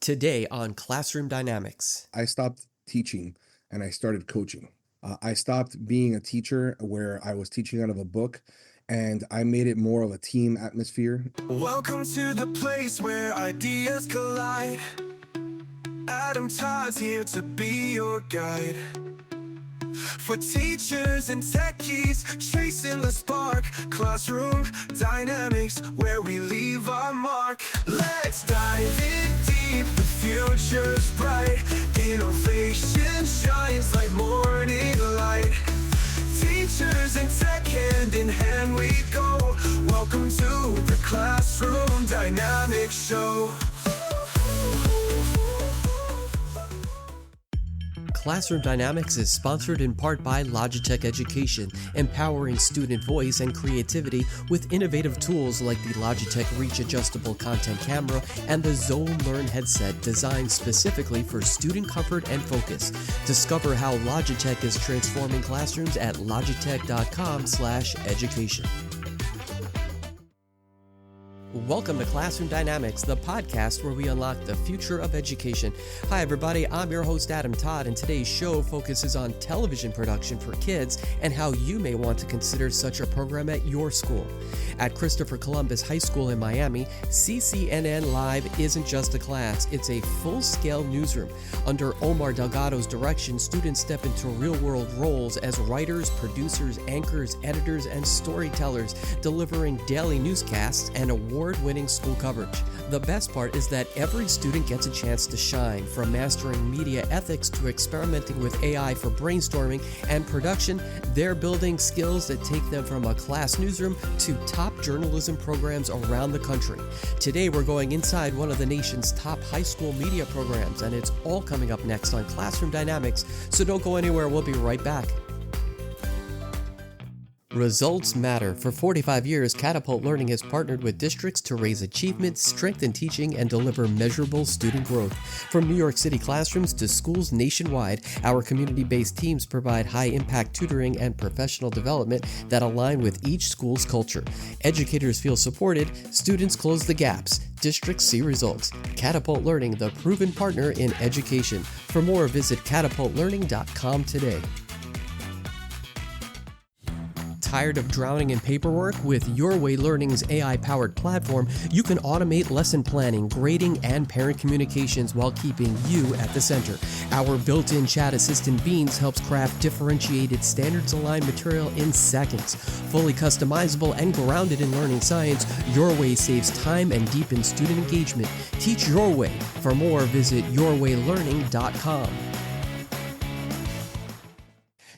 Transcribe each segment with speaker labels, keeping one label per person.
Speaker 1: Today on Classroom Dynamics.
Speaker 2: I stopped teaching and I started coaching. I stopped being a teacher where I was teaching out of a book and I made it more of a team atmosphere.
Speaker 3: Welcome to the place where ideas collide. Adam Todd's here to be your guide. For teachers and techies, chasing the spark. Classroom Dynamics, where we leave our mark. Let's dive in deep, the future's bright. Innovation shines like morning light. Teachers and tech, hand in hand we go. Welcome to the Classroom Dynamics Show.
Speaker 1: Classroom Dynamics is sponsored in part by Logitech Education, empowering student voice and creativity with innovative tools like the Logitech Reach Adjustable Content Camera and the Zone Learn headset designed specifically for student comfort and focus. Discover how Logitech is transforming classrooms at logitech.com/education. Welcome to Classroom Dynamics, the podcast where we unlock the future of education. Hi, everybody. I'm your host, Adam Todd, and today's show focuses on television production for kids and how you may want to consider such a program at your school. At Christopher Columbus High School in Miami, CCNN Live isn't just a class, it's a full-scale newsroom. Under Omar Delgado's direction, students step into real-world roles as writers, producers, anchors, editors, and storytellers, delivering daily newscasts and award-winning school coverage. The best part is that every student gets a chance to shine, from mastering media ethics to experimenting with AI for brainstorming and production. They're building skills that take them from a class newsroom to top journalism programs around the country. Today, we're going inside one of the nation's top high school media programs, and it's all coming up next on Classroom Dynamics, so don't go anywhere. We'll be right back. Results matter. For 45 years, Catapult Learning has partnered with districts to raise achievement, strengthen teaching, and deliver measurable student growth. From New York City classrooms to schools nationwide, our community-based teams provide high-impact tutoring and professional development that align with each school's culture. Educators feel supported, students close the gaps, districts see results. Catapult Learning, the proven partner in education. For more, visit catapultlearning.com today. Tired of drowning in paperwork? With Your Way Learning's AI-powered platform, you can automate lesson planning, grading, and parent communications while keeping you at the center. Our built-in chat assistant Beans helps craft differentiated, standards-aligned material in seconds. Fully customizable and grounded in learning science, Your Way saves time and deepens student engagement. Teach your way. For more, visit yourwaylearning.com.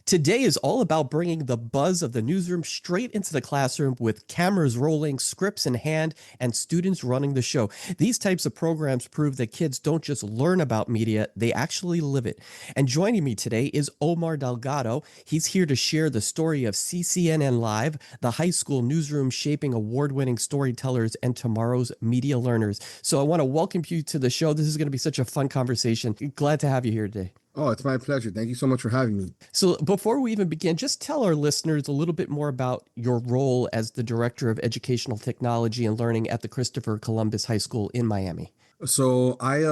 Speaker 1: Today is all about bringing the buzz of the newsroom straight into the classroom with cameras rolling, scripts in hand, and students running the show. These types of programs prove that kids don't just learn about media, they actually live it. And joining me today is Omar Delgado. He's here to share the story of CCNN Live, the high school newsroom shaping award-winning storytellers and tomorrow's media learners. So I want to welcome you to the show. This is going to be such a fun conversation. Glad to have you here today.
Speaker 2: Oh, it's my pleasure. Thank you so much for having me.
Speaker 1: So before we even begin, just tell our listeners a little bit more about your role as the Director of Educational Technology and Learning at the Christopher Columbus High School in Miami.
Speaker 2: So I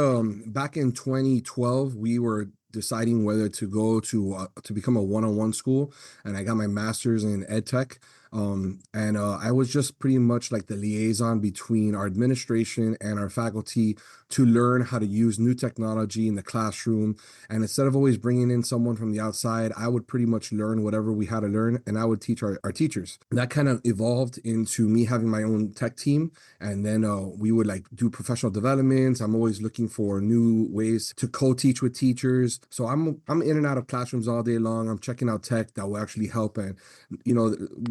Speaker 2: back in 2012, we were deciding whether to go to become a one-on-one school, and I got my master's in edtech. I was just pretty much like the liaison between our administration and our faculty to learn how to use new technology in the classroom. And instead of always bringing in someone from the outside, I would pretty much learn whatever we had to learn, and I would teach our teachers. That kind of evolved into me having my own tech team. And then we would like do professional developments. I'm always looking for new ways to co-teach with teachers. So I'm in and out of classrooms all day long. I'm checking out tech that will actually help. And,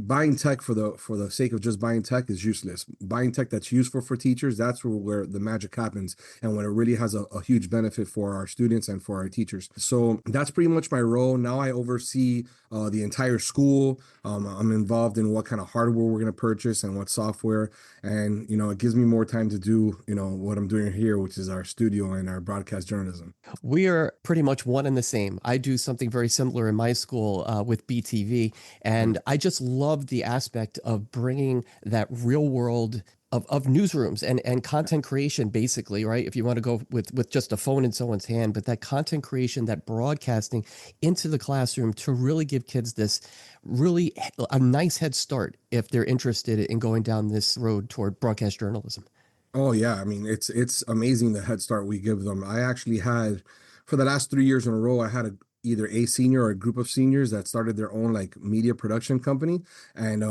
Speaker 2: buying tech for the sake of just buying tech is useless. Buying tech that's useful for teachers, that's where the magic happens, and when it really has a huge benefit for our students and for our teachers. So that's pretty much my role. Now I oversee the entire school. I'm involved in what kind of hardware we're going to purchase and what software, and it gives me more time to do what I'm doing here, which is our studio and our broadcast journalism.
Speaker 1: We are pretty much one and the same. I do something very similar in my school with BTV, and I just love the aspect of bringing that real world of newsrooms and content creation, basically, right? If you want to go with just a phone in someone's hand, but that content creation, that broadcasting into the classroom to really give kids this really a nice head start if they're interested in going down this road toward broadcast journalism.
Speaker 2: Oh yeah, I mean it's amazing the head start we give them. I actually had for the last 3 years in a row, I had either a senior or a group of seniors that started their own like media production company. And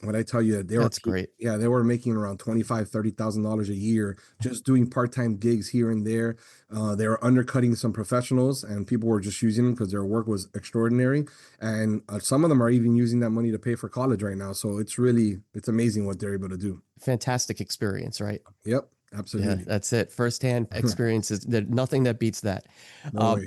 Speaker 2: when I tell you
Speaker 1: That's great.
Speaker 2: yeah, they were making around 25, $30,000 a year just doing part-time gigs here and there. They were undercutting some professionals and people were just using them because their work was extraordinary. And some of them are even using that money to pay for college right now. So it's amazing what they're able to do.
Speaker 1: Fantastic experience, right?
Speaker 2: Yep,
Speaker 1: Yeah,
Speaker 2: absolutely.
Speaker 1: that's it. Firsthand experiences. Nothing that beats that.
Speaker 2: No
Speaker 1: Um,
Speaker 2: way.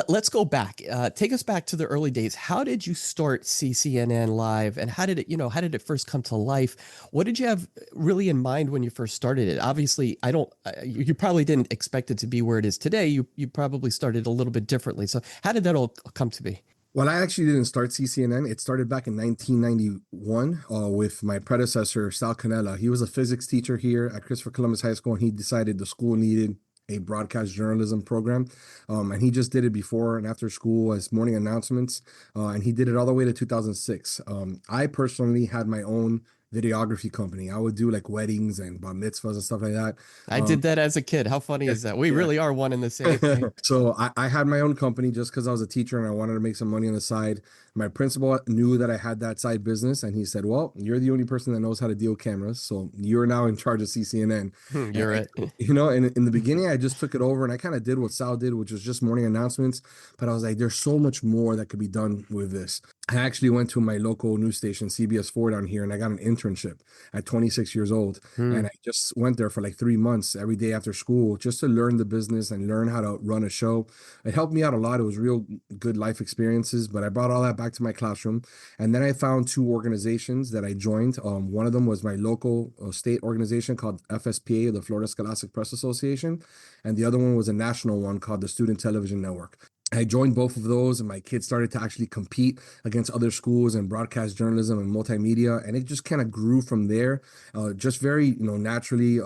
Speaker 1: let's go back. Take us back to the early days. How did you start CCNN Live, and how did it first come to life? What did you have really in mind when you first started it? Obviously, I don't. You probably didn't expect it to be where it is today. You probably started a little bit differently. So, how did that all come to be?
Speaker 2: Well, I actually didn't start CCNN. It started back in 1991 with my predecessor, Sal Canella. He was a physics teacher here at Christopher Columbus High School, and he decided the school needed a broadcast journalism program. And he just did it before and after school as morning announcements. And he did it all the way to 2006. I personally had my own videography company. I would do like weddings and bar mitzvahs and stuff like that.
Speaker 1: I did that as a kid. How funny is that? We
Speaker 2: Yeah.
Speaker 1: really are one and the same thing.
Speaker 2: So I had my own company just because I was a teacher and I wanted to make some money on the side. My principal knew that I had that side business and he said, well, you're the only person that knows how to deal with cameras. So you're now in charge of CCNN.
Speaker 1: You're
Speaker 2: And,
Speaker 1: it.
Speaker 2: in the beginning, I just took it over and I kind of did what Sal did, which was just morning announcements. But I was like, there's so much more that could be done with this. I actually went to my local news station, CBS 4 down here, and I got an internship at 26 years old. And I just went there for like 3 months every day after school just to learn the business and learn how to run a show. It helped me out a lot. It was real good life experiences, but I brought all that back to my classroom. And then I found two organizations that I joined. One of them was my local state organization called FSPA, the Florida Scholastic Press Association. And the other one was a national one called the Student Television Network. I joined both of those and my kids started to actually compete against other schools in broadcast journalism and multimedia. And it just kind of grew from there, just very, naturally.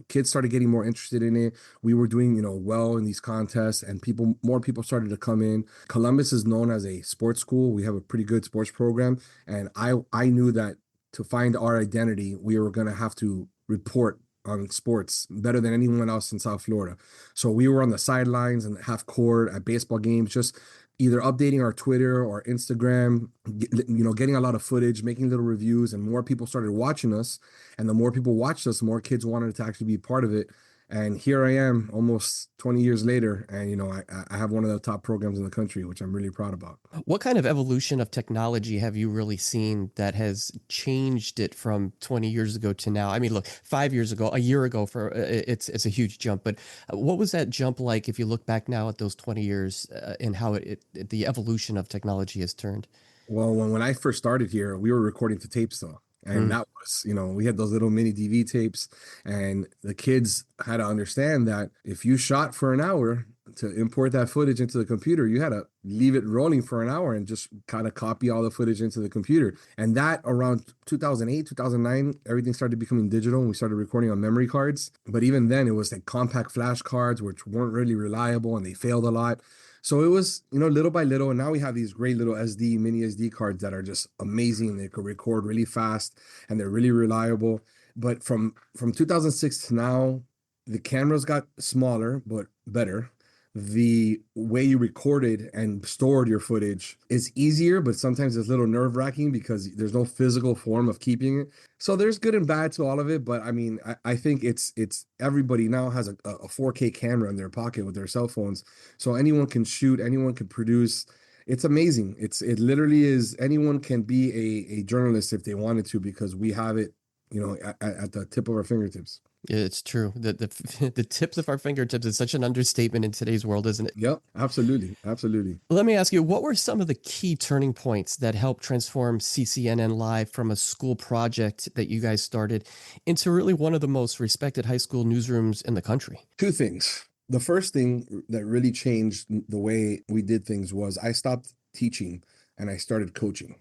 Speaker 2: Kids started getting more interested in it. We were doing, well in these contests and more people started to come in. Columbus is known as a sports school. We have a pretty good sports program. And I knew that to find our identity, we were going to have to report on sports better than anyone else in South Florida. So we were on the sidelines and half court at baseball games, just either updating our Twitter or Instagram, getting a lot of footage, making little reviews, and more people started watching us. And the more people watched us, the more kids wanted to actually be part of it. And here I am almost 20 years later. And, I have one of the top programs in the country, which I'm really proud about.
Speaker 1: What kind of evolution of technology have you really seen that has changed it from 20 years ago to now? I mean, look, 5 years ago, a year ago, for it's a huge jump. But what was that jump like if you look back now at those 20 years and how the evolution of technology has turned?
Speaker 2: Well, when I first started here, we were recording to tapes though. And that was, we had those little mini DV tapes, and the kids had to understand that if you shot for an hour to import that footage into the computer, you had to leave it rolling for an hour and just kind of copy all the footage into the computer. And that around 2008, 2009, everything started becoming digital and we started recording on memory cards. But even then, it was like compact flash cards, which weren't really reliable and they failed a lot. So it was, little by little, and now we have these great little mini SD cards that are just amazing. They could record really fast and they're really reliable. But from 2006 to now, the cameras got smaller but better. The way you recorded and stored your footage is easier, but sometimes it's a little nerve-wracking because there's no physical form of keeping it. So there's good and bad to all of it, but I mean, I think it's everybody now has a 4K camera in their pocket with their cell phones, so anyone can shoot, anyone can produce. It's amazing. It literally is, anyone can be a journalist if they wanted to, because we have it, at the tip of our fingertips.
Speaker 1: It's true. The tips of our fingertips is such an understatement in today's world, isn't it?
Speaker 2: Yep, absolutely. Absolutely.
Speaker 1: Let me ask you, what were some of the key turning points that helped transform CCNN Live from a school project that you guys started into really one of the most respected high school newsrooms in the country?
Speaker 2: Two things. The first thing that really changed the way we did things was I stopped teaching and I started coaching.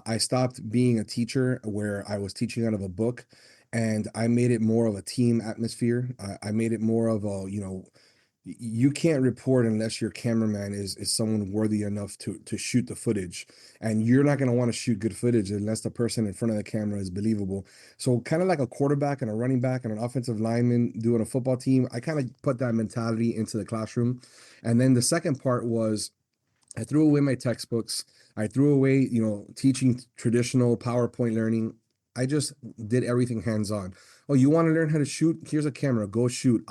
Speaker 2: I stopped being a teacher where I was teaching out of a book, and I made it more of a team atmosphere. I made it more of a, you can't report unless your cameraman is someone worthy enough to shoot the footage, and you're not going to want to shoot good footage unless the person in front of the camera is believable. So kind of like a quarterback and a running back and an offensive lineman doing a football team, I kind of put that mentality into the classroom. And then the second part was I threw away my textbooks. I threw away, teaching traditional PowerPoint learning. I just did everything hands-on. Oh, you want to learn how to shoot? Here's a camera. Go shoot.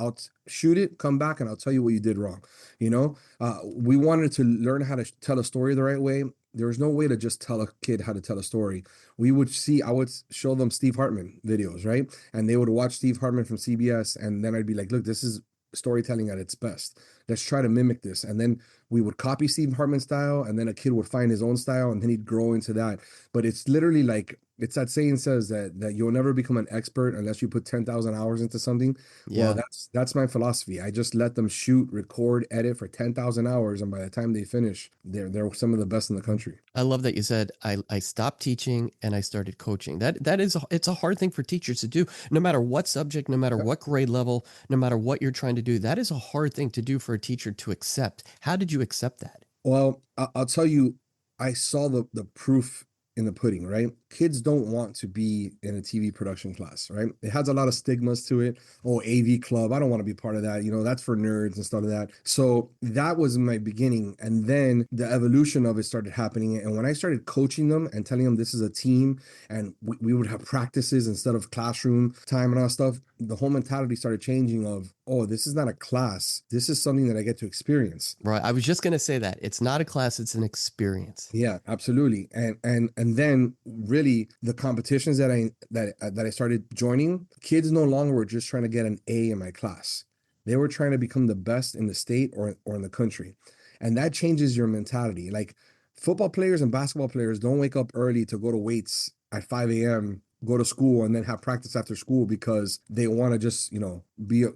Speaker 2: Shoot it, come back, and I'll tell you what you did wrong. We wanted to learn how to tell a story the right way. There was no way to just tell a kid how to tell a story. I would show them Steve Hartman videos, right? And they would watch Steve Hartman from CBS, and then I'd be like, look, this is storytelling at its best. Let's try to mimic this. And then we would copy Steve Hartman's style, and then a kid would find his own style, and then he'd grow into that. But it's literally like, it's that saying says that you'll never become an expert unless you put 10,000 hours into something.
Speaker 1: Yeah.
Speaker 2: Well, that's my philosophy. I just let them shoot, record, edit for 10,000 hours, and by the time they finish, they're some of the best in the country.
Speaker 1: I love that you said I stopped teaching and I started coaching. It's a hard thing for teachers to do, no matter what subject, no matter what grade level, no matter what you're trying to do. That is a hard thing to do for a teacher to accept. How did you accept that?
Speaker 2: Well, I'll tell you, I saw the proof in the pudding, right? Kids don't want to be in a TV production class, right? It has a lot of stigmas to it. Oh, AV club, I don't want to be part of that. That's for nerds and stuff like that. So that was my beginning. And then the evolution of it started happening. And when I started coaching them and telling them this is a team, and we would have practices instead of classroom time and all that stuff, the whole mentality started changing of, oh, this is not a class. This is something that I get to experience.
Speaker 1: Right. I was just going to say that. It's not a class, it's an experience.
Speaker 2: Yeah, absolutely. And then really the competitions that I started joining, kids no longer were just trying to get an A in my class. They were trying to become the best in the state or in the country. And that changes your mentality. Like football players and basketball players don't wake up early to go to weights at 5 a.m., go to school, and then have practice after school because they want to just,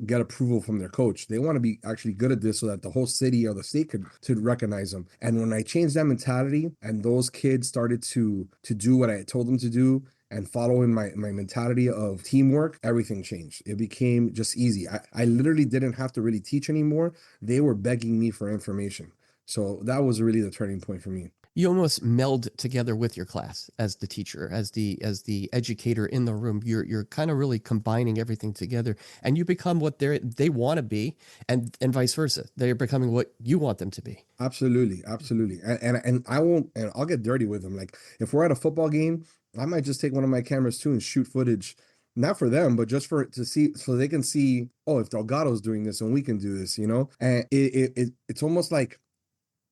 Speaker 2: get approval from their coach. They want to be actually good at this so that the whole city or the state could recognize them. And when I changed that mentality and those kids started to do what I told them to do and follow in my mentality of teamwork, everything changed. It became just easy. I literally didn't have to really teach anymore. They were begging me for information. So that was really the turning point for me.
Speaker 1: You almost meld together with your class as the teacher, as the educator in the room. You're kind of really combining everything together, and you become what they want to be, and vice versa. They're becoming what you want them to be.
Speaker 2: Absolutely, absolutely. And I'll get dirty with them. Like if we're at a football game, I might just take one of my cameras too and shoot footage, not for them, but just to see, so they can see, oh, if Delgado's doing this and we can do this, And it's almost like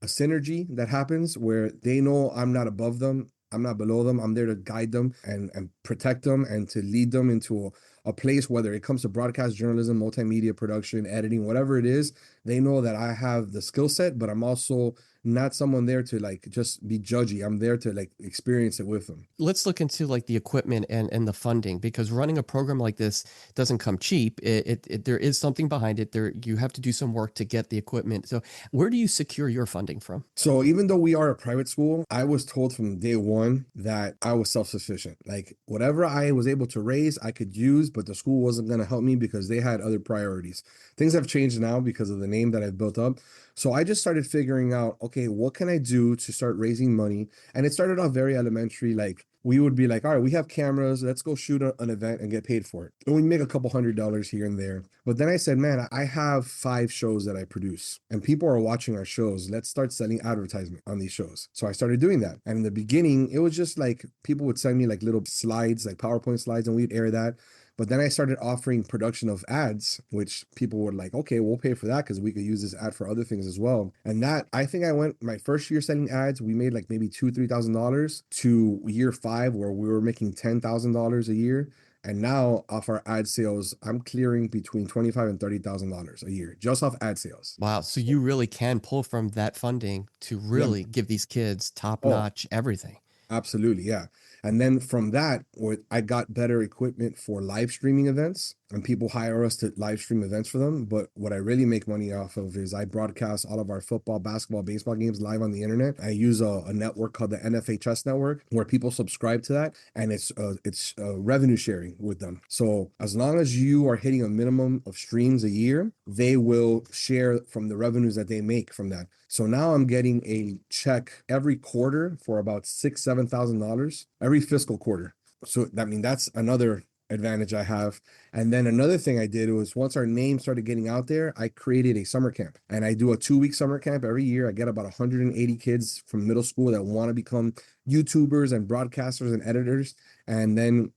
Speaker 2: a synergy that happens where they know I'm not above them, I'm not below them. I'm there to guide them and protect them and to lead them into a place, whether it comes to broadcast journalism, multimedia production, editing, whatever it is. They know that I have the skill set, but I'm also not someone there to like just be judgy. I'm there to like experience it with them.
Speaker 1: Let's look into like the equipment and the funding, because running a program like this doesn't come cheap. There is something behind it. You have to do some work to get the equipment. So where do you secure your funding from?
Speaker 2: So even though we are a private school, I was told from day one that I was self-sufficient. Like whatever I was able to raise, I could use, but the school wasn't going to help me because they had other priorities. Things have changed now because of the name that I've built up. So I just started figuring out, okay, what can I do to start raising money? And it started off very elementary. Like we would be like, all right, we have cameras. Let's go shoot an event and get paid for it. And we make a couple $100 here and there. But then I said, man, I have 5 shows that I produce and people are watching our shows. Let's start selling advertisement on these shows. So I started doing that. And in the beginning, it was just like people would send me like little slides, like PowerPoint slides, and we'd air that. But then I started offering production of ads, which people were like, okay, we'll pay for that because we could use this ad for other things as well. And that, I think I went my first year selling ads, we made like maybe $2,000, $3,000 to year 5 where we were making $10,000 a year. And now off our ad sales, I'm clearing between $25,000 and $30,000 a year just off ad sales.
Speaker 1: Wow. So you really can pull from that funding to really give these kids top-notch everything.
Speaker 2: Absolutely, yeah. And then from that, I got better equipment for live streaming events. and people hire us to live stream events for them. But what I really make money off of is I broadcast all of our football, basketball, baseball games live on the internet. I use a network called the NFHS network where people subscribe to that, and it's revenue sharing with them. So as long as you are hitting a minimum of streams a year, they will share from the revenues that they make from that. So now I'm getting a check every quarter for about $6,000-7,000 every fiscal quarter. So that's another advantage I have. And then another thing I did was, once our name started getting out there, I created a summer camp, and I do a 2-week summer camp every year. I get about 180 kids from middle school that want to become YouTubers and broadcasters and editors. And then,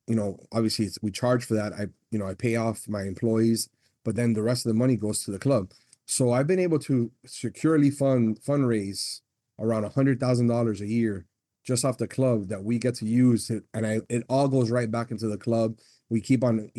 Speaker 2: obviously we charge for that. I pay off my employees, but then the rest of the money goes to the club. So I've been able to securely fundraise around $100,000 a year just off the club that we get to use it, and it all goes right back into the club. We keep on,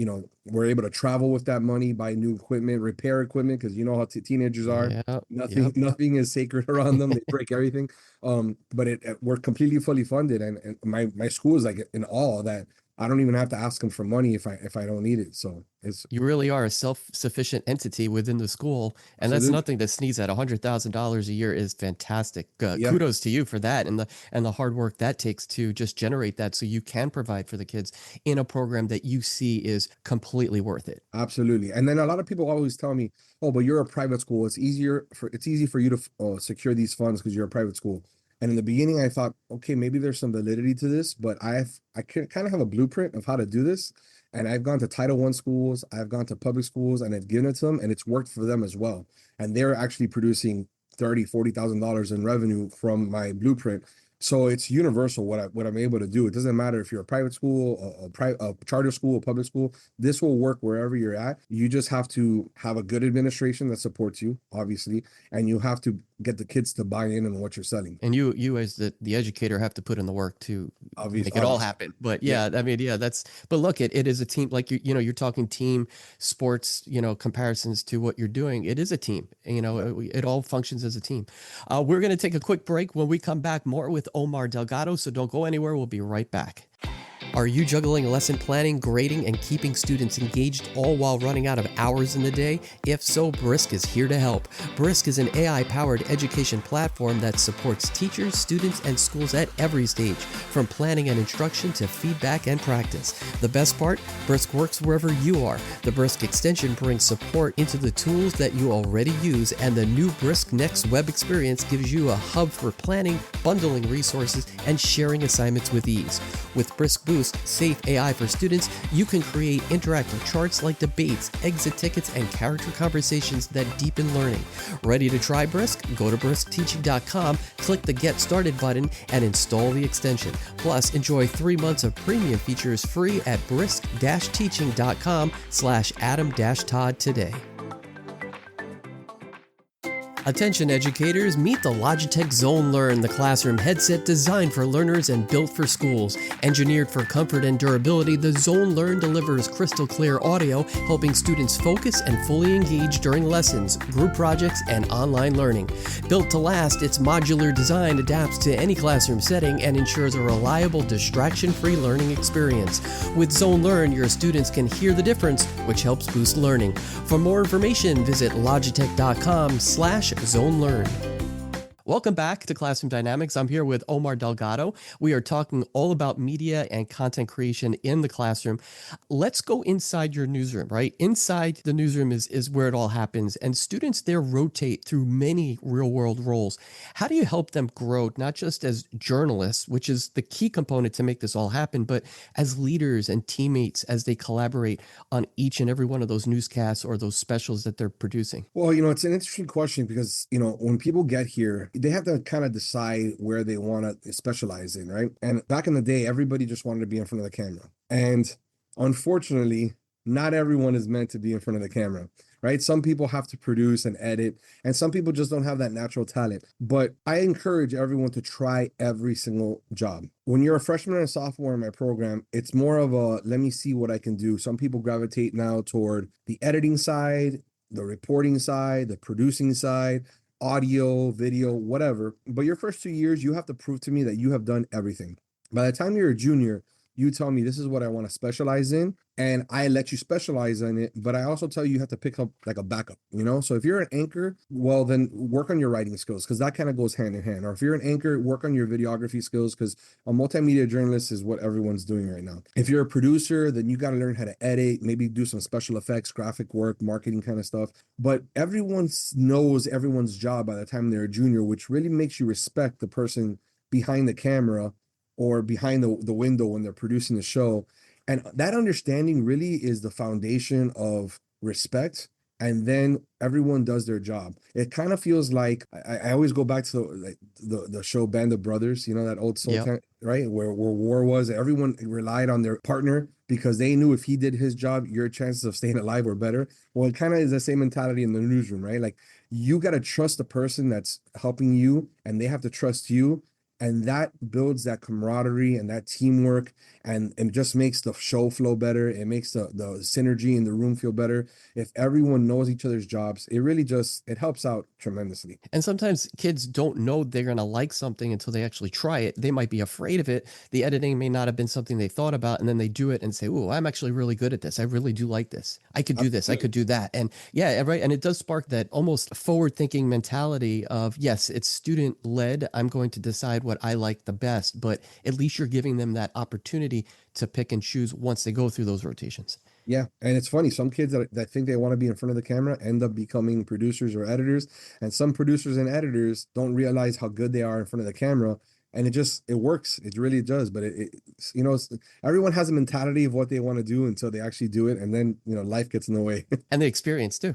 Speaker 2: we're able to travel with that money, buy new equipment, repair equipment, because you know how teenagers are. Nothing is sacred around them. They break everything. But we're completely fully funded, and my school is like in awe that I don't even have to ask them for money if I don't need it. So
Speaker 1: you really are a self-sufficient entity within the school, and that's nothing to sneeze at. $100,000 a year is fantastic. Kudos to you for that, and the hard work that takes to just generate that, so you can provide for the kids in a program that you see is completely worth it.
Speaker 2: Absolutely. And then a lot of people always tell me, "Oh, but you're a private school. It's easy for you to secure these funds because you're a private school." And in the beginning, I thought, okay, maybe there's some validity to this, but I kind of have a blueprint of how to do this. And I've gone to Title I schools, I've gone to public schools, and I've given it to them, and it's worked for them as well. And they're actually producing $30,000-40,000 in revenue from my blueprint. So it's universal what I'm able to do. It doesn't matter if you're a private school, a charter school, a public school. This will work wherever you're at. You just have to have a good administration that supports you, obviously, and you have to get the kids to buy in on what you're selling.
Speaker 1: And you as the educator have to put in the work to make it all happen. But but look, it is a team. Like you're talking team sports, comparisons to what you're doing. It is a team. It all functions as a team. We're going to take a quick break. When we come back, more with Omar Delgado. So don't go anywhere. We'll be right back. Are you juggling lesson planning, grading, and keeping students engaged, all while running out of hours in the day? If so, Brisk is here to help. Brisk is an AI-powered education platform that supports teachers, students, and schools at every stage, from planning and instruction to feedback and practice. The best part? Brisk works wherever you are. The Brisk extension brings support into the tools that you already use, and the new Brisk Next web experience gives you a hub for planning, bundling resources, and sharing assignments with ease. With Brisk Boost, safe AI for students, you can create interactive charts like debates, exit tickets, and character conversations that deepen learning. Ready to try Brisk? Go to briskteaching.com, click the Get Started button, and install the extension. Plus, enjoy 3 months of premium features free at brisk-teaching.com/Adam-Todd today. Attention educators, meet the Logitech Zone Learn, the classroom headset designed for learners and built for schools. Engineered for comfort and durability, the Zone Learn delivers crystal clear audio, helping students focus and fully engage during lessons, group projects, and online learning. Built to last, its modular design adapts to any classroom setting and ensures a reliable, distraction-free learning experience. With Zone Learn, your students can hear the difference, which helps boost learning. For more information, visit logitech.com/Zone Learn. Welcome back to Classroom Dynamics. I'm here with Omar Delgado. We are talking all about media and content creation in the classroom. Let's go inside your newsroom, right? Inside the newsroom is where it all happens, and students there rotate through many real-world roles. How do you help them grow, not just as journalists, which is the key component to make this all happen, but as leaders and teammates as they collaborate on each and every one of those newscasts or those specials that they're producing?
Speaker 2: Well, it's an interesting question because, when people get here, they have to kind of decide where they want to specialize in, right? And back in the day, everybody just wanted to be in front of the camera. And unfortunately, not everyone is meant to be in front of the camera, right? Some people have to produce and edit, and some people just don't have that natural talent. But I encourage everyone to try every single job. When you're a freshman and a sophomore in my program, it's more of a, let me see what I can do. Some people gravitate now toward the editing side, the reporting side, the producing side, audio, video, whatever. But your first 2 years, you have to prove to me that you have done everything. By the time you're a junior, you tell me this is what I want to specialize in. and I let you specialize in it, but I also tell you you have to pick up like a backup, you know? So if you're an anchor, well, then work on your writing skills because that kind of goes hand in hand. Or if you're an anchor, work on your videography skills because a multimedia journalist is what everyone's doing right now. If you're a producer, then you got to learn how to edit, maybe do some special effects, graphic work, marketing kind of stuff. But everyone knows everyone's job by the time they're a junior, which really makes you respect the person behind the camera or behind the window when they're producing the show. And that understanding really is the foundation of respect. And then everyone does their job. It kind of feels like I always go back to the show Band of Brothers, you know, that old
Speaker 1: Yep.
Speaker 2: Sultan, right? Where war was, everyone relied on their partner because they knew if he did his job, your chances of staying alive were better. Well, it kind of is the same mentality in the newsroom, right? Like you got to trust the person that's helping you and they have to trust you. And that builds that camaraderie and that teamwork and it just makes the show flow better. It makes the synergy in the room feel better. If everyone knows each other's jobs, it really just, it helps out tremendously.
Speaker 1: And sometimes kids don't know they're going to like something until they actually try it. They might be afraid of it. The editing may not have been something they thought about, and then they do it and say, "Oh, I'm actually really good at this. I really do like this. I could do this. I could do that." And yeah, right. And it does spark that almost forward-thinking mentality of, yes, it's student-led. I'm going to decide what I like the best, but at least you're giving them that opportunity to pick and choose once they go through those rotations.
Speaker 2: Yeah. And it's funny, some kids that think they want to be in front of the camera end up becoming producers or editors. And some producers and editors don't realize how good they are in front of the camera. And it works. It really does. But everyone has a mentality of what they want to do until they actually do it. And then, life gets in the way.
Speaker 1: And the experience too.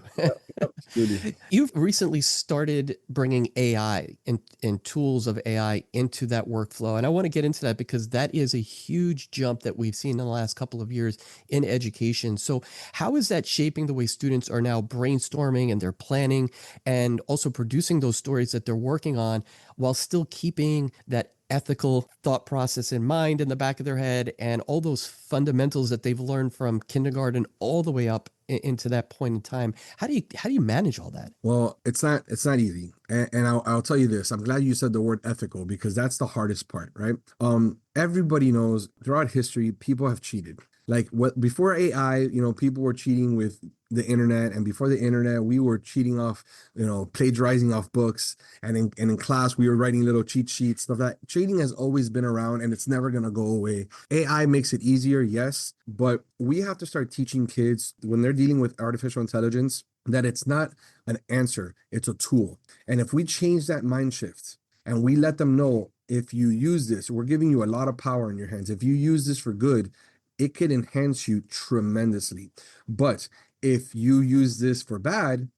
Speaker 2: Absolutely.
Speaker 1: You've recently started bringing AI and tools of AI into that workflow. And I want to get into that because that is a huge jump that we've seen in the last couple of years in education. So how is that shaping the way students are now brainstorming and they're planning and also producing those stories that they're working on while still keeping that ethical thought process in mind in the back of their head and all those fundamentals that they've learned from kindergarten all the way up into that point in time? How do you manage all that?
Speaker 2: Well, it's not easy. And I'll tell you this. I'm glad you said the word ethical because that's the hardest part, right? Everybody knows throughout history, people have cheated. Like before AI, people were cheating with the internet, and before the internet, we were cheating off, plagiarizing off books, and in class we were writing little cheat sheets, stuff like that. Cheating has always been around, and it's never gonna go away. AI makes it easier, yes, but we have to start teaching kids when they're dealing with artificial intelligence that it's not an answer, it's a tool. And if we change that mind shift and we let them know if you use this, we're giving you a lot of power in your hands. If you use this for good, it could enhance you tremendously. But if you use this for bad,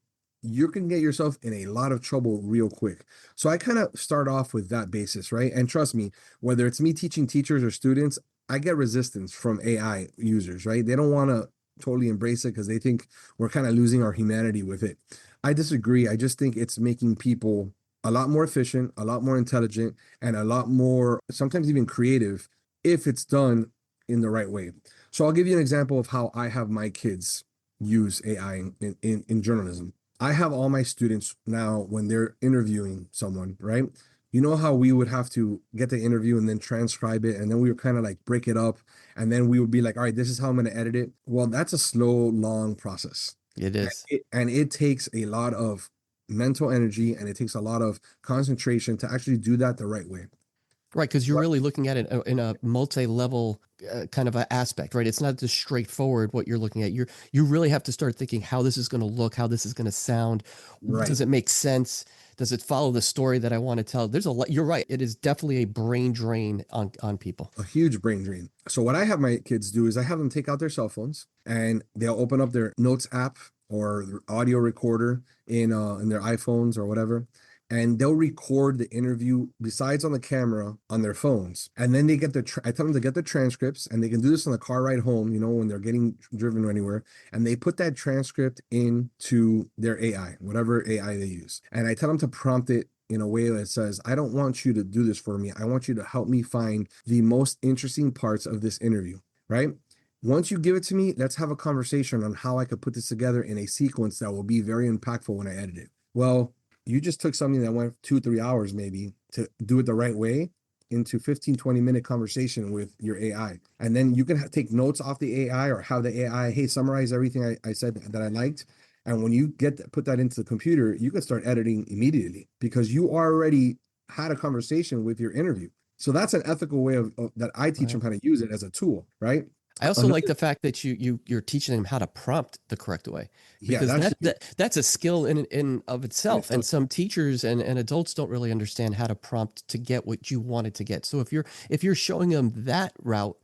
Speaker 2: you can get yourself in a lot of trouble real quick. So I kind of start off with that basis, right? And trust me, whether it's me teaching teachers or students, I get resistance from AI users, right? They don't want to totally embrace it because they think we're kind of losing our humanity with it. I disagree. I just think it's making people a lot more efficient, a lot more intelligent, and a lot more, sometimes even creative, if it's done in the right way. So I'll give you an example of how I have my kids use AI in journalism. I have all my students now when they're interviewing someone, right? You know how we would have to get the interview and then transcribe it, and then we would kind of like break it up, and then we would be like, all right, this is how I'm going to edit it. Well, that's a slow, long process.
Speaker 1: It is.
Speaker 2: And it takes a lot of mental energy and it takes a lot of concentration to actually do that the right way.
Speaker 1: Right, because you're really looking at it in a multi-level kind of an aspect, right? It's not just straightforward what you're looking at. You really have to start thinking how this is going to look, how this is going to sound.
Speaker 2: Right.
Speaker 1: Does it make sense? Does it follow the story that I want to tell? There's a lot. You're right. It is definitely a brain drain on people.
Speaker 2: A huge brain drain. So what I have my kids do is I have them take out their cell phones and they'll open up their notes app or their audio recorder in their iPhones or whatever. And they'll record the interview besides on the camera on their phones. And then they get I tell them to get the transcripts, and they can do this on the car ride home, when they're getting driven anywhere. And they put that transcript into their AI, whatever AI they use. And I tell them to prompt it in a way that says, I don't want you to do this for me. I want you to help me find the most interesting parts of this interview, right? Once you give it to me, let's have a conversation on how I could put this together in a sequence that will be very impactful when I edit it. Well, you just took something that went 2-3 hours maybe to do it the right way. into 15, 20-minute conversation with your AI. And then you can take notes off the AI or have the AI, hey, summarize everything I said that I liked. And when you put that into the computer, you can start editing immediately because you already had a conversation with your interview. So that's an ethical way of that I teach them how to use it as a tool, right?
Speaker 1: I also like the fact that you're teaching them how to prompt the correct way,
Speaker 2: Yeah,
Speaker 1: because
Speaker 2: that's
Speaker 1: that's a skill in of itself. And
Speaker 2: itself.
Speaker 1: some teachers and adults don't really understand how to prompt to get what you wanted to get. So if you're showing them that route,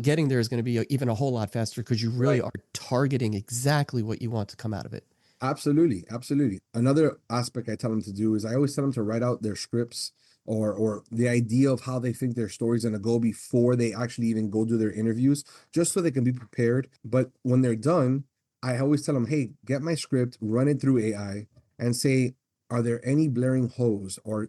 Speaker 1: getting there is going to be even a whole lot faster because you really
Speaker 2: Right.
Speaker 1: are targeting exactly what you want to come out of it.
Speaker 2: Absolutely, absolutely. Another aspect I tell them to do is I always tell them to write out their scripts or the idea of how they think their story's gonna go before they actually even go do their interviews, just so they can be prepared. But when they're done, I always tell them, hey, get my script, run it through AI, and say, are there any blaring holes or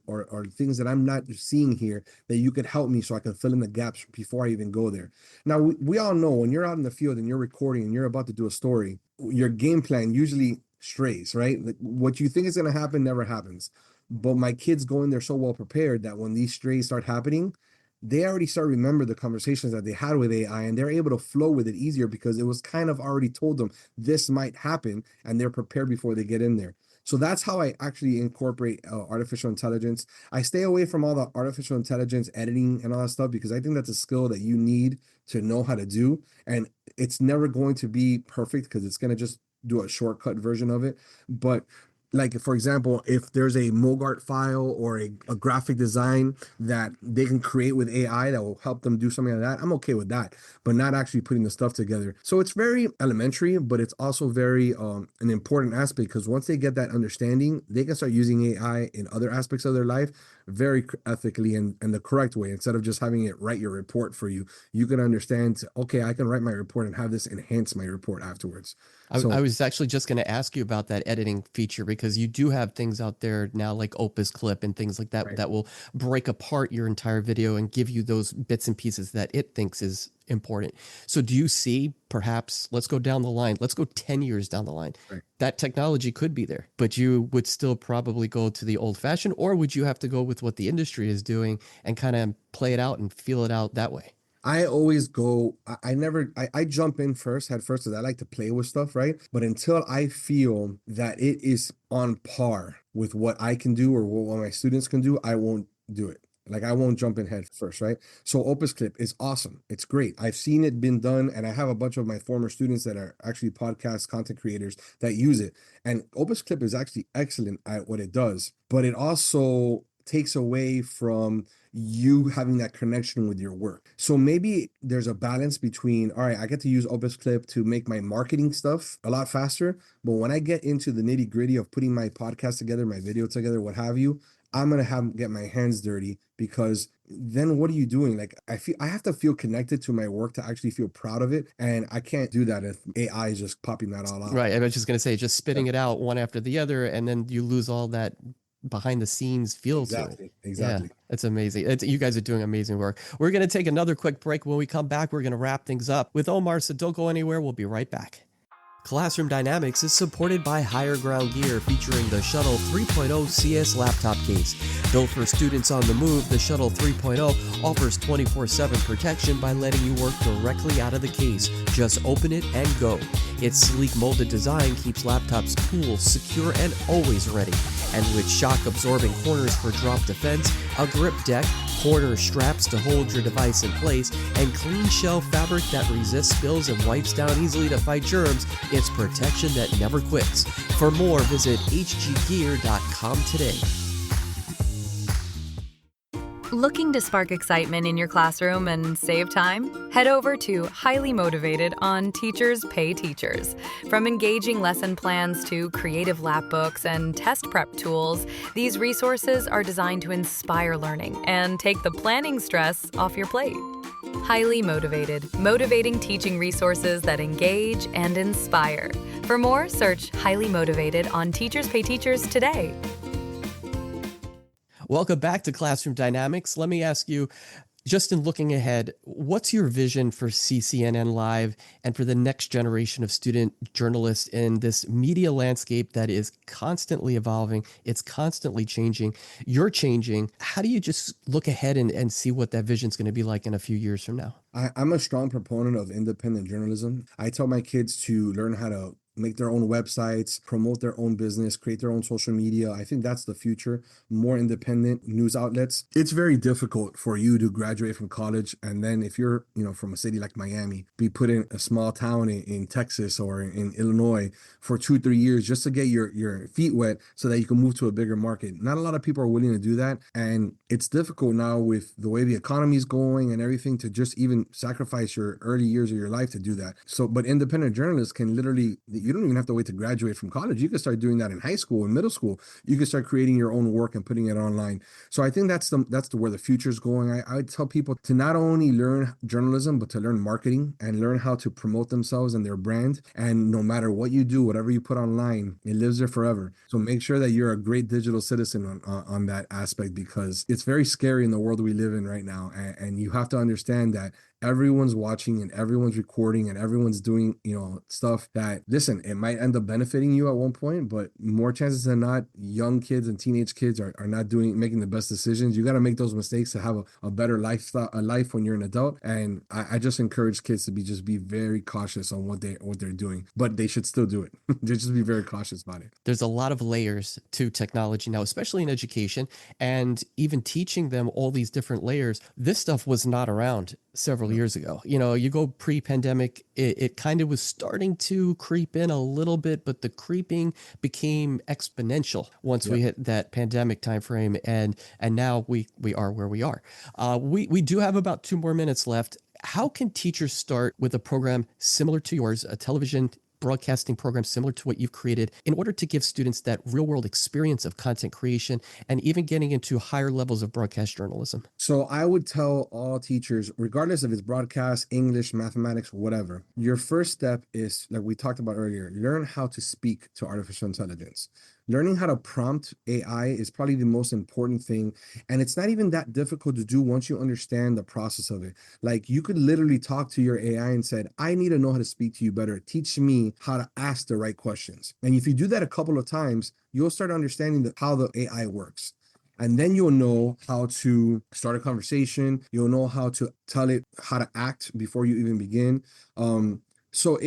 Speaker 2: things that I'm not seeing here that you could help me so I can fill in the gaps before I even go there? Now, we all know when you're out in the field and you're recording and you're about to do a story, your game plan usually strays, right? Like, what you think is going to happen never happens. But my kids go in there so well prepared that when these strays start happening, they already start remember the conversations that they had with AI, and they're able to flow with it easier because it was kind of already told them this might happen, and they're prepared before they get in there. So that's how I actually incorporate artificial intelligence. I stay away from all the artificial intelligence editing and all that stuff because I think that's a skill that you need to know how to do. And it's never going to be perfect because it's going to just do a shortcut version of it. But like, for example, if there's a Mogart file or a graphic design that they can create with AI that will help them do something like that, I'm okay with that, but not actually putting the stuff together. So it's very elementary, but it's also very an important aspect because once they get that understanding, they can start using AI in other aspects of their life very ethically and the correct way. Instead of just having it write your report for you, you can understand, okay, I can write my report and have this enhance my report afterwards.
Speaker 1: I was actually just going to ask you about that editing feature because you do have things out there now like Opus Clip and things like that
Speaker 2: Right.
Speaker 1: that will break apart your entire video and give you those bits and pieces that it thinks is important. So do you see perhaps, let's go down the line, let's go 10 years down the line,
Speaker 2: Right.
Speaker 1: that technology could be there, but you would still probably go to the old fashioned, or would you have to go with what the industry is doing and kind of play it out and feel it out that way?
Speaker 2: I always go, I jump in head first, because I like to play with stuff, right? But until I feel that it is on par with what I can do or what my students can do, I won't do it. Like, I won't jump in head first, right? So Opus Clip is awesome. It's great. I've seen it been done, and I have a bunch of my former students that are actually podcast content creators that use it. And Opus Clip is actually excellent at what it does, but it also takes away from you having that connection with your work. So maybe there's a balance between, all right, I get to use Opus Clip to make my marketing stuff a lot faster, but when I get into the nitty gritty of putting my podcast together, my video together, what have you, I'm gonna get my hands dirty, because then what are you doing? Like, I have to feel connected to my work to actually feel proud of it, and I can't do that if AI is just popping that all out.
Speaker 1: Right. I was just going to say, just spitting it out one after the other, and then you lose all that behind the scenes feel to it.
Speaker 2: Exactly.
Speaker 1: Yeah, it's amazing. You guys are doing amazing work. We're going to take another quick break. When we come back, we're going to wrap things up with Omar, so don't go anywhere. We'll be right back. Classroom Dynamics is supported by Higher Ground Gear, featuring the Shuttle 3.0 CS laptop case. Built for students on the move, the Shuttle 3.0 offers 24/7 protection by letting you work directly out of the case. Just open it and go. Its sleek molded design keeps laptops cool, secure, and always ready. And with shock-absorbing corners for drop defense, a grip deck, corner straps to hold your device in place, and clean shell fabric that resists spills and wipes down easily to fight germs, it's protection that never quits. For more, visit hggear.com today.
Speaker 4: Looking to spark excitement in your classroom and save time? Head over to Highly Motivated on Teachers Pay Teachers. From engaging lesson plans to creative lap books and test prep tools, these resources are designed to inspire learning and take the planning stress off your plate. Highly Motivated, motivating teaching resources that engage and inspire. For more, search Highly Motivated on Teachers Pay Teachers today.
Speaker 1: Welcome back to Classroom Dynamics. Let me ask you, just in looking ahead, what's your vision for CCNN Live and for the next generation of student journalists in this media landscape that is constantly evolving? It's constantly changing. You're changing. How do you just look ahead and see what that vision is going to be like in a few years from now?
Speaker 2: I'm a strong proponent of independent journalism. I tell my kids to learn how to make their own websites, promote their own business, create their own social media. I think that's the future. More independent news outlets. It's very difficult for you to graduate from college and then if you're, from a city like Miami, be put in a small town in Texas or in Illinois for 2-3 years just to get your feet wet so that you can move to a bigger market. Not a lot of people are willing to do that. And it's difficult now with the way the economy is going and everything to just even sacrifice your early years of your life to do that. So, but independent journalists can literally, you don't even have to wait to graduate from college. You can start doing that in high school and middle school. You can start creating your own work and putting it online. So I think that's where the future is going. I would tell people to not only learn journalism, but to learn marketing and learn how to promote themselves and their brand. And no matter what you do, whatever you put online, it lives there forever. So make sure that you're a great digital citizen on that aspect, because it's very scary in the world we live in right now. And you have to understand that everyone's watching and everyone's recording and everyone's doing, stuff that, listen, it might end up benefiting you at one point, but more chances than not, young kids and teenage kids are not making the best decisions. You got to make those mistakes to have a better life when you're an adult. And I just encourage kids to be very cautious on what they're doing, but they should still do it. They just be very cautious about it.
Speaker 1: There's a lot of layers to technology now, especially in education, and even teaching them all these different layers. This stuff was not around several years ago. You go pre-pandemic, it kind of was starting to creep in a little bit, but the creeping became exponential once we hit that pandemic timeframe, and now we are where we are. We do have about 2 more minutes left. How can teachers start with a program similar to yours, a television broadcasting program similar to what you've created, in order to give students that real world experience of content creation and even getting into higher levels of broadcast journalism?
Speaker 2: So I would tell all teachers, regardless if it's broadcast, English, mathematics, whatever, your first step is, like we talked about earlier, learn how to speak to artificial intelligence. Learning how to prompt AI is probably the most important thing. And it's not even that difficult to do once you understand the process of it. Like, you could literally talk to your AI and said, I need to know how to speak to you better. Teach me how to ask the right questions. And if you do that a couple of times, you'll start understanding how the AI works. And then you'll know how to start a conversation. You'll know how to tell it how to act before you even begin. So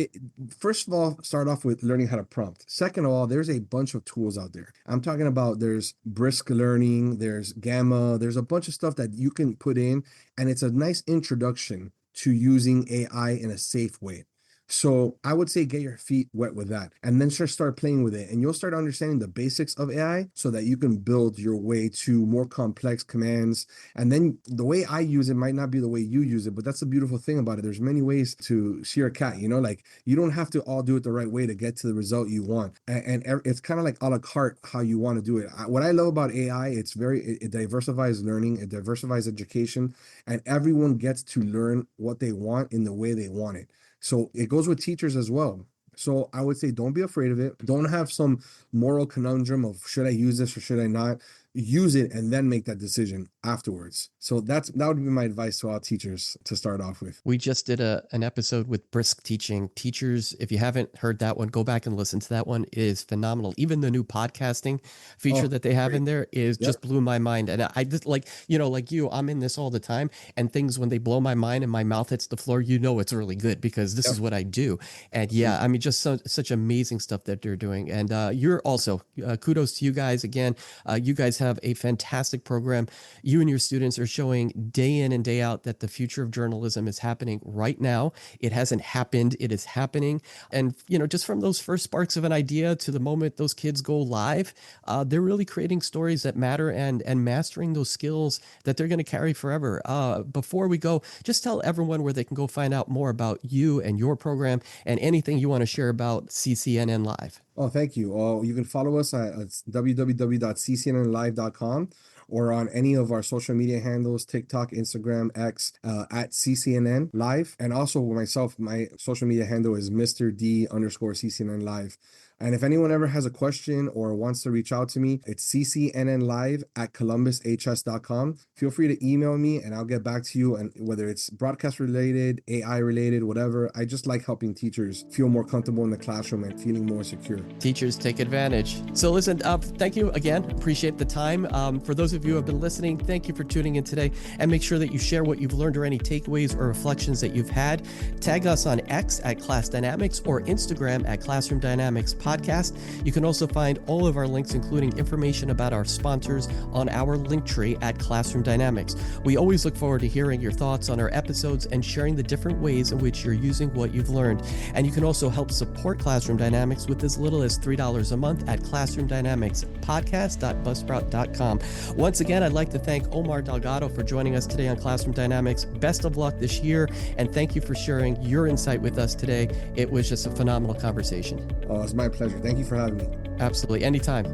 Speaker 2: first of all, start off with learning how to prompt. Second of all, there's a bunch of tools out there. I'm talking about, there's Brisk Learning, there's Gamma, there's a bunch of stuff that you can put in, and it's a nice introduction to using AI in a safe way. So I would say get your feet wet with that and then just start playing with it, and you'll start understanding the basics of AI so that you can build your way to more complex commands. And then the way I use it might not be the way you use it, but that's the beautiful thing about it. There's many ways to shear a cat, like you don't have to all do it the right way to get to the result you want. And it's kind of like a la carte how you want to do it. What I love about AI, it diversifies learning, it diversifies education, and everyone gets to learn what they want in the way they want it. So it goes with teachers as well. So I would say, don't be afraid of it. Don't have some moral conundrum of, should I use this or should I not? Use it and then make that decision afterwards. So that would be my advice to all teachers to start off with.
Speaker 1: We just did an episode with Brisk Teaching. Teachers, if you haven't heard that one, go back and listen to that one. It is phenomenal. Even the new podcasting feature that they have in there is just blew my mind. And I just like you, I'm in this all the time, and things, when they blow my mind and my mouth hits the floor, it's really good because this is what I do. And I mean, just such amazing stuff that they're doing. And you're also, kudos to you guys again. You guys have a fantastic program. You and your students are showing day in and day out that the future of journalism is happening right now. It hasn't happened. It is happening. And, just from those first sparks of an idea to the moment those kids go live, they're really creating stories that matter and mastering those skills that they're going to carry forever. Before we go, just tell everyone where they can go find out more about you and your program and anything you want to share about CCNN Live.
Speaker 2: Oh, thank you. You can follow us at www.ccnnlive.com or on any of our social media handles, TikTok, Instagram, X, at CCNN Live. And also myself, my social media handle is Mr. D _CCNN Live. And if anyone ever has a question or wants to reach out to me, it's ccnnlive@columbushs.com. Feel free to email me and I'll get back to you. And whether it's broadcast related, AI related, whatever, I just like helping teachers feel more comfortable in the classroom and feeling more secure.
Speaker 1: Teachers take advantage. So listen, thank you again. Appreciate the time. For those of you who have been listening, thank you for tuning in today, and make sure that you share what you've learned or any takeaways or reflections that you've had. Tag us on X at Class Dynamics or Instagram at Classroom Dynamics Podcast. You can also find all of our links, including information about our sponsors, on our link tree at Classroom Dynamics. We always look forward to hearing your thoughts on our episodes and sharing the different ways in which you're using what you've learned. And you can also help support Classroom Dynamics with as little as $3 a month at classroomdynamicspodcast.buzzsprout.com. Once again, I'd like to thank Omar Delgado for joining us today on Classroom Dynamics. Best of luck this year, and thank you for sharing your insight with us today. It was just a phenomenal conversation.
Speaker 2: Oh, it's my pleasure. Thank you for having me.
Speaker 1: Absolutely. Anytime.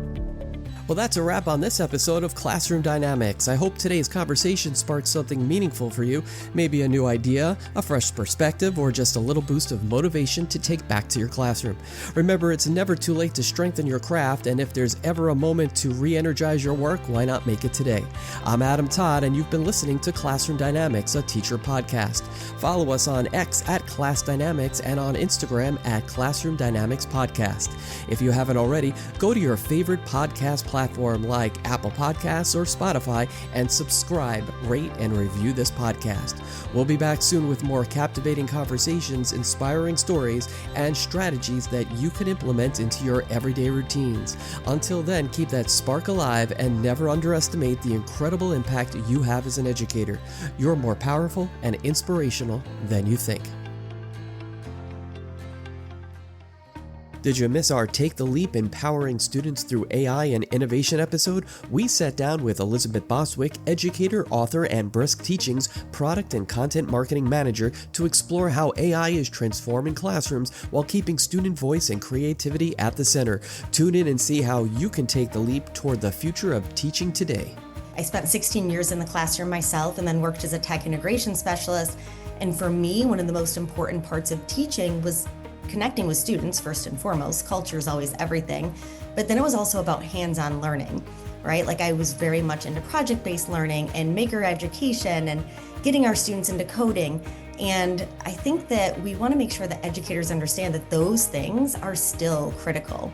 Speaker 1: Well, that's a wrap on this episode of Classroom Dynamics. I hope today's conversation sparked something meaningful for you, maybe a new idea, a fresh perspective, or just a little boost of motivation to take back to your classroom. Remember, it's never too late to strengthen your craft, and if there's ever a moment to re-energize your work, why not make it today? I'm Adam Todd, and you've been listening to Classroom Dynamics, a teacher podcast. Follow us on X at Class Dynamics and on Instagram at Classroom Dynamics Podcast. If you haven't already, go to your favorite podcast platform like Apple Podcasts or Spotify and subscribe, rate, and review this podcast. We'll be back soon with more captivating conversations, inspiring stories, and strategies that you can implement into your everyday routines. Until then, keep that spark alive and never underestimate the incredible impact you have as an educator. You're more powerful and inspirational than you think. Did you miss our Take the Leap Empowering Students Through AI and Innovation episode? We sat down with Elizabeth Bostwick, educator, author, and Brisk Teachings product and content marketing manager, to explore how AI is transforming classrooms while keeping student voice and creativity at the center. Tune in and see how you can take the leap toward the future of teaching today.
Speaker 5: I spent 16 years in the classroom myself and then worked as a tech integration specialist. And for me, one of the most important parts of teaching was connecting with students first and foremost. Culture is always everything, but then it was also about hands-on learning, right? Like I was very much into project-based learning and maker education and getting our students into coding. And I think that we want to make sure that educators understand that those things are still critical.